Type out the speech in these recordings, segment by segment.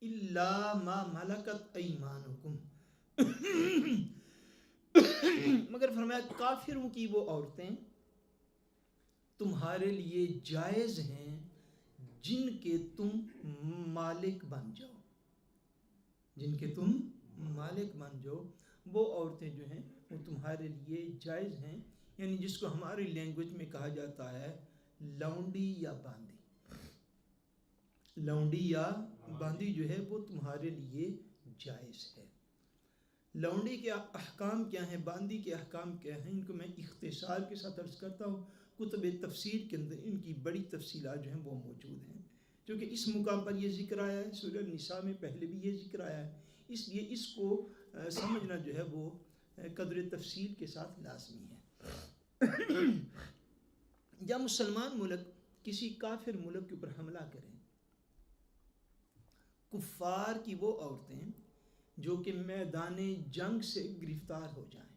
الا ما ملکت ایمانکم، مگر فرمایا کافروں کی وہ عورتیں تمہارے لیے جائز ہیں جن کے تم مالک بن جاؤ، جن کے تم مالک بن جاؤ، وہ عورتیں جو ہیں وہ تمہارے لیے جائز ہیں، یعنی جس کو ہماری لینگویج میں کہا جاتا ہے لونڈی یا باندی، لونڈی یا باندی جو ہے وہ تمہارے لیے جائز ہے۔ لونڈی کے احکام کیا ہیں، باندی کے احکام کیا ہیں، ان کو میں اختصار کے ساتھ عرض کرتا ہوں، کتب تفسیر کے اندر ان کی بڑی تفصیلات جو ہیں وہ موجود ہیں، کیونکہ اس مقام پر یہ ذکر آیا ہے، سورہ النساء میں پہلے بھی یہ ذکر آیا ہے، اس لیے اس کو سمجھنا جو ہے وہ قدر تفصیل کے ساتھ لازمی ہے۔ جب مسلمان ملک کسی کافر ملک کے اوپر حملہ کریں، کفار کی وہ عورتیں جو کہ میدان جنگ سے گرفتار ہو جائیں،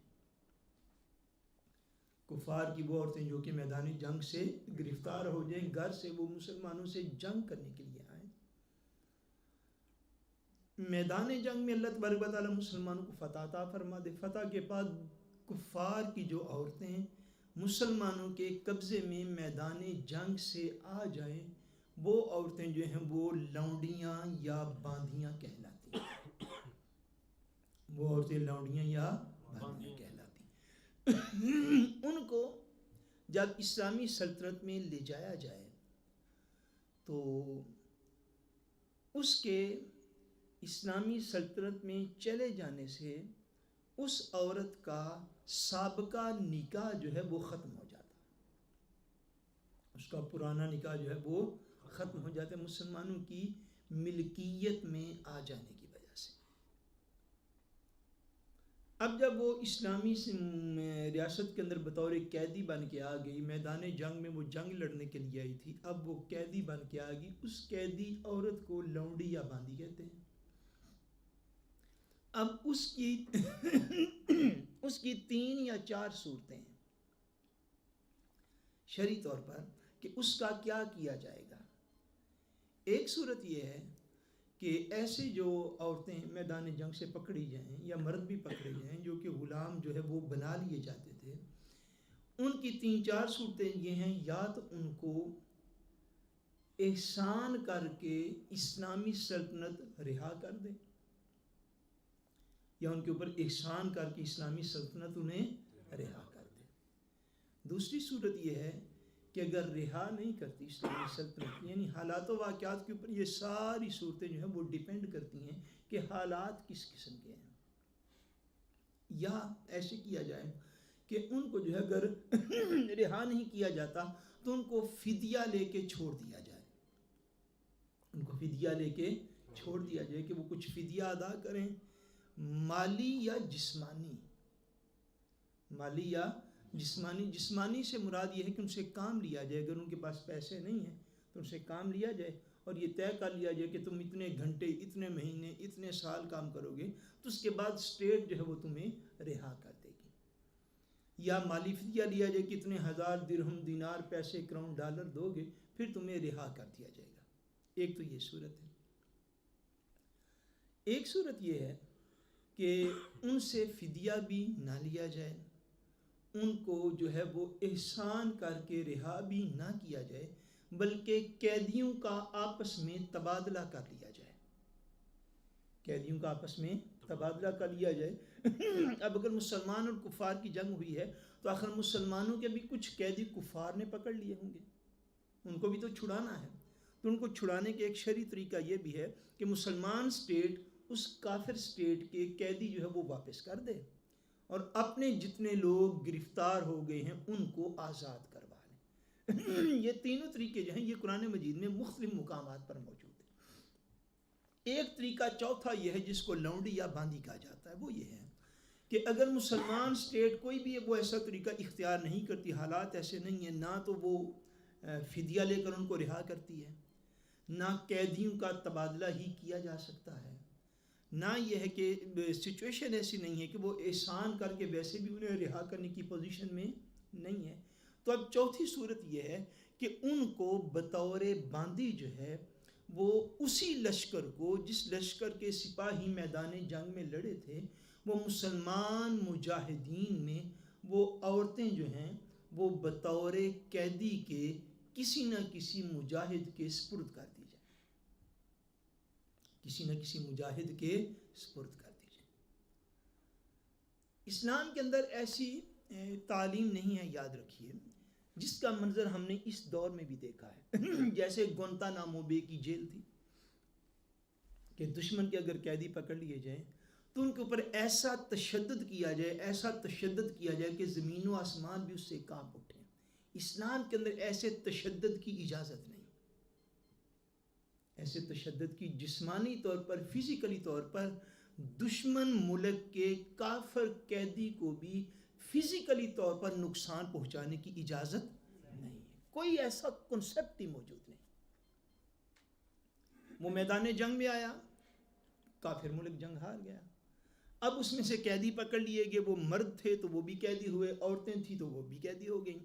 کفار کی وہ عورتیں جو کہ میدان جنگ سے گرفتار ہو جائیں، گھر سے وہ مسلمانوں سے جنگ کرنے کے لیے آئیں، میدان جنگ میں اللہ تبارک و تعالیٰ مسلمانوں کو فتح عطا فرما دے، فتح کے بعد کفار کی جو عورتیں مسلمانوں کے قبضے میں میدان جنگ سے آ جائیں، وہ عورتیں جو ہیں وہ لونڈیاں یا باندیاں کہلاتی ہیں، وہ عورتیں لونڈیاں یا باندیاں کہلاتی ہیں۔ ان کو جب اسلامی سلطنت میں لے جایا جائے تو اس کے اسلامی سلطنت میں چلے جانے سے اس عورت کا سابقہ نکاح جو ہے وہ ختم ہو جاتا، اس کا پرانا نکاح جو ہے وہ ختم ہو جاتا ہے مسلمانوں کی ملکیت میں آ جانے کی وجہ سے۔ اب جب وہ اسلامی ریاست کے اندر بطور قیدی بن کے آ گئی، میدان جنگ میں وہ جنگ لڑنے کے لیے آئی تھی، اب وہ قیدی بن کے آ گئی، اس قیدی عورت کو لونڈی یا باندی کہتے ہیں۔ اب اس کی 3 یا 4 صورتیں ہیں شرعی طور پر کہ اس کا کیا کیا جائے گا۔ ایک صورت یہ ہے کہ ایسے جو عورتیں میدان جنگ سے پکڑی جائیں یا مرد بھی پکڑے جائیں جو کہ غلام جو ہے وہ بنا لیے جاتے تھے، ان کی 3-4 صورتیں یہ ہیں، یا تو ان کو احسان کر کے اسلامی سلطنت رہا کر دیں، یا ان کے اوپر احسان کر کے اسلامی سلطنت انہیں رہا کر دے۔ دوسری صورت یہ ہے کہ اگر رہا نہیں کرتی اسلامی سلطنت، یعنی حالات و واقعات کے اوپر یہ ساری صورتیں جو ہیں وہ ڈیپینڈ کرتی ہیں کہ حالات کس قسم کے ہیں، یا ایسے کیا جائے کہ ان کو جو ہے اگر رہا نہیں کیا جاتا تو ان کو فدیہ لے کے چھوڑ دیا جائے، ان کو فدیہ لے کے چھوڑ دیا جائے کہ وہ کچھ فدیہ ادا کریں، مالی یا جسمانی، مالی یا جسمانی۔ جسمانی سے مراد یہ ہے کہ ان سے کام لیا جائے، اگر ان کے پاس پیسے نہیں ہیں تو ان سے کام لیا جائے اور یہ طے کر لیا جائے کہ تم اتنے گھنٹے، اتنے مہینے، اتنے سال کام کرو گے تو اس کے بعد اسٹیٹ جو ہے وہ تمہیں رہا کر دے گی، یا مالی فدیہ لیا جائے کہ اتنے 1000 درہم، دینار، پیسے، کراؤن، ڈالر دو گے پھر تمہیں رہا کر دیا جائے گا۔ ایک تو یہ صورت ہے۔ ایک صورت یہ ہے کہ ان سے فدیہ بھی نہ لیا جائے، ان کو جو ہے وہ احسان کر کے رہا بھی نہ کیا جائے، بلکہ قیدیوں کا آپس میں تبادلہ کر لیا جائے، قیدیوں کا آپس میں تبادلہ کر لیا جائے۔ اب اگر مسلمان اور کفار کی جنگ ہوئی ہے تو آخر مسلمانوں کے بھی کچھ قیدی کفار نے پکڑ لیے ہوں گے، ان کو بھی تو چھڑانا ہے، تو ان کو چھڑانے کے ایک شرعی طریقہ یہ بھی ہے کہ مسلمان سٹیٹ اس کافر سٹیٹ کے قیدی جو ہے وہ واپس کر دے اور اپنے جتنے لوگ گرفتار ہو گئے ہیں ان کو آزاد کروا لیں۔ یہ تینوں طریقے جو ہیں یہ قرآن مجید میں مختلف مقامات پر موجود ہیں۔ ایک طریقہ چوتھا یہ ہے جس کو لونڈی یا باندی کہا جاتا ہے، وہ یہ ہے کہ اگر مسلمان سٹیٹ کوئی بھی وہ ایسا طریقہ اختیار نہیں کرتی، حالات ایسے نہیں ہیں، نہ تو وہ فدیہ لے کر ان کو رہا کرتی ہے، نہ قیدیوں کا تبادلہ ہی کیا جا سکتا ہے، نہ یہ ہے کہ سچویشن ایسی نہیں ہے کہ وہ احسان کر کے ویسے بھی انہیں رہا کرنے کی پوزیشن میں نہیں ہے، تو اب چوتھی صورت یہ ہے کہ ان کو بطور باندی جو ہے وہ اسی لشکر کو، جس لشکر کے سپاہی میدان جنگ میں لڑے تھے، وہ مسلمان مجاہدین میں وہ عورتیں جو ہیں وہ بطور قیدی کے کسی نہ کسی مجاہد کے سپرد کر دی جائیں، کسی نہ کسی مجاہد کے سپرد کر دی جائیں۔ اسلام کے اندر ایسی تعلیم نہیں ہے، یاد رکھیے، جس کا منظر ہم نے اس دور میں بھی دیکھا ہے۔ جیسے گوانتانامو بے کی جیل تھی کہ دشمن کے اگر قیدی پکڑ لیے جائیں تو ان کے اوپر ایسا تشدد کیا جائے، ایسا تشدد کیا جائے کہ زمین و آسمان بھی اس سے کانپ اٹھیں۔ اسلام کے اندر ایسے تشدد کی اجازت نہیں، ایسے تشدد کی جسمانی طور پر، فزیکلی طور پر دشمن ملک کے کافر قیدی کو بھی فزیکلی طور پر نقصان پہنچانے کی اجازت نہیں ہے، کوئی ایسا کنسپٹ ہی موجود نہیں۔ وہ میدان جنگ میں آیا، کافر ملک جنگ ہار گیا، اب اس میں سے قیدی پکڑ لیے گئے، وہ مرد تھے تو وہ بھی قیدی ہوئے، عورتیں تھیں تو وہ بھی قیدی ہو گئیں،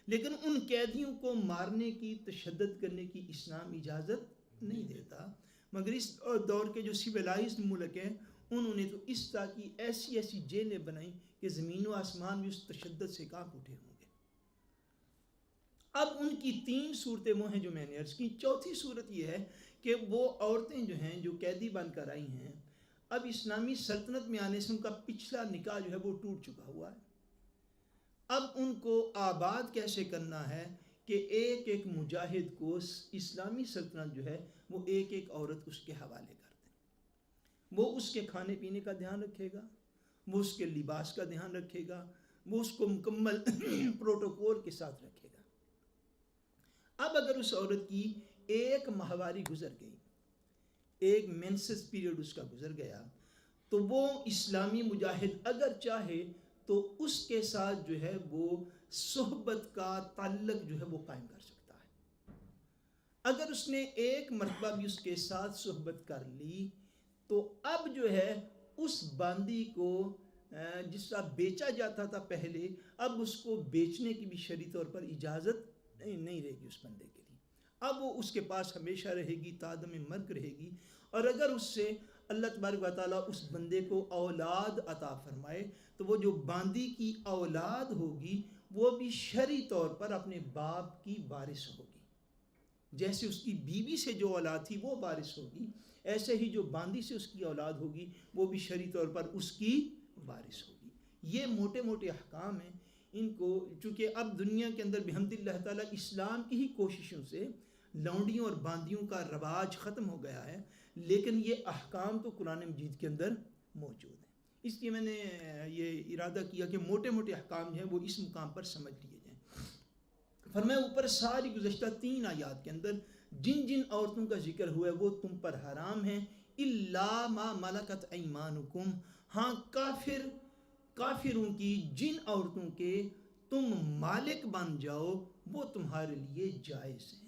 لیکن ان قیدیوں کو مارنے کی، تشدد کرنے کی اسلام اجازت نہیں دیتا۔ مگر اس دور کے جو سویلائزڈ ملک ہیں انہوں نے تو اس طرح کی ایسی ایسی جیلیں بنائیں کہ زمین و آسمان بھی اس تشدد سے کانپ اٹھے ہوں گے۔ اب ان کی 3 صورتیں وہ ہیں جو میں نے عرض کی۔ چوتھی صورت یہ ہے کہ وہ عورتیں جو ہیں جو قیدی بن کر آئی ہیں، اب اسلامی سلطنت میں آنے سے ان کا پچھلا نکاح جو ہے وہ ٹوٹ چکا ہوا ہے۔ اب ان کو آباد کیسے کرنا ہے کہ ایک ایک مجاہد کو اسلامی سلطنت جو ہے وہ ایک ایک عورت اس کے حوالے کر دیں۔ وہ اس کے کھانے پینے کا دھیان رکھے گا، وہ اس کے لباس کا دھیان رکھے گا، وہ اس کو مکمل پروٹوکول کے ساتھ رکھے گا۔ اب اگر اس عورت کی ایک ماہواری گزر گئی، ایک مینسس پیریڈ اس کا گزر گیا، تو وہ اسلامی مجاہد اگر چاہے تو اس کے ساتھ جو ہے وہ صحبت کا تعلق جو ہے وہ قائم کر سکتا ہے۔ اگر اس نے ایک مرتبہ بھی اس کے ساتھ صحبت کر لی تو اب جو ہے اس باندی کو جس طرح بیچا جاتا تھا پہلے، اب اس کو بیچنے کی بھی شرعی طور پر اجازت نہیں رہے گی اس بندے کے لیے۔ اب وہ اس کے پاس ہمیشہ رہے گی، تا عدم مرگ رہے گی، اور اگر اس سے اللہ تبارک و تعالیٰ اس بندے کو اولاد عطا فرمائے تو وہ جو باندی کی اولاد ہوگی وہ بھی شرعی طور پر اپنے باپ کی وارث ہوگی۔ جیسے اس کی بیوی سے جو اولاد تھی وہ وارث ہوگی، ایسے ہی جو باندی سے اس کی اولاد ہوگی وہ بھی شرعی طور پر اس کی وارث ہوگی۔ یہ موٹے موٹے احکام ہیں۔ ان کو چونکہ اب دنیا کے اندر بحمد اللہ تعالیٰ اسلام کی ہی کوششوں سے لونڈیوں اور باندیوں کا رواج ختم ہو گیا ہے، لیکن یہ احکام تو قرآن مجید کے اندر موجود ہیں۔ اس لیے میں نے یہ ارادہ کیا کہ موٹے موٹے احکام ہیں وہ اس مقام پر سمجھ لیے جائیں۔ فرمایا اوپر ساری گزشتہ 3 آیات کے اندر جن جن عورتوں کا ذکر ہوا ہے وہ تم پر حرام ہیں، الا ما ملکت ایمانکم، ہاں کافروں کی جن عورتوں کے تم مالک بن جاؤ وہ تمہارے لیے جائز ہیں۔